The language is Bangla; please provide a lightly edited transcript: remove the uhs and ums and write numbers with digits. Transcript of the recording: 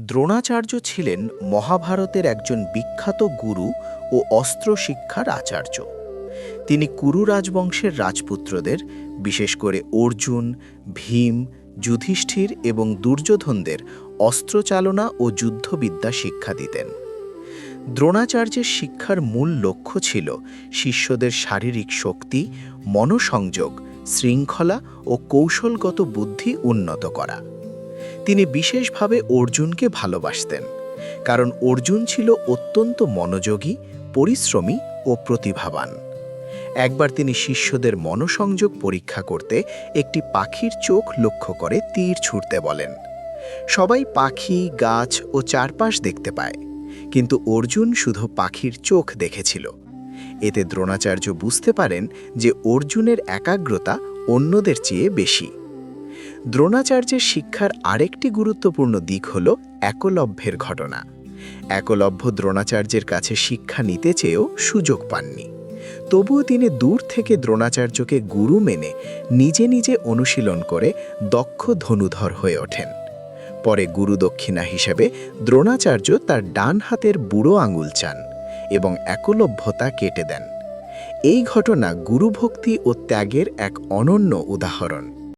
দ্রোণাচার্য ছিলেন মহাভারতের একজন বিখ্যাত গুরু ও অস্ত্র শিক্ষার আচার্য। তিনি কুরু রাজবংশের রাজপুত্রদের, বিশেষ করে অর্জুন, ভীম, যুধিষ্ঠির এবং দুর্যোধনদের অস্ত্রচালনা ও যুদ্ধবিদ্যা শিক্ষা দিতেন। দ্রোণাচার্যের শিক্ষার মূল লক্ষ্য ছিল শিষ্যদের শারীরিক শক্তি, মনোসংযোগ, শৃঙ্খলা ও কৌশলগত বুদ্ধি উন্নত করা। তিনি বিশেষভাবে অর্জুনকে ভালোবাসতেন, কারণ অর্জুন ছিল অত্যন্ত মনোযোগী, পরিশ্রমী ও প্রতিভাবান। একবার তিনি শিষ্যদের মনোসংযোগ পরীক্ষা করতে একটি পাখির চোখ লক্ষ্য করে তীর ছুঁড়তে বলেন। সবাই পাখি, গাছ ও চারপাশ দেখতে পায়, কিন্তু অর্জুন শুধু পাখির চোখ দেখেছিল। এতে দ্রোণাচার্য বুঝতে পারেন যে অর্জুনের একাগ্রতা অন্যদের চেয়ে বেশি। দ্রোণাচার্যের শিক্ষার আরেকটি গুরুত্বপূর্ণ দিক হল একলব্যের ঘটনা। একলব্য দ্রোণাচার্যের কাছে শিক্ষা নিতে চেয়েও সুযোগ পাননি। তবুও তিনি দূর থেকে দ্রোণাচার্যকে গুরু মেনে নিজে নিজে অনুশীলন করে দক্ষ ধনুধর হয়ে ওঠেন। পরে গুরুদক্ষিণা হিসেবে দ্রোণাচার্য তার ডান হাতের বুড়ো আঙুল চান এবং একলব্যতা কেটে দেন। এই ঘটনা গুরুভক্তি ও ত্যাগের এক অনন্য উদাহরণ।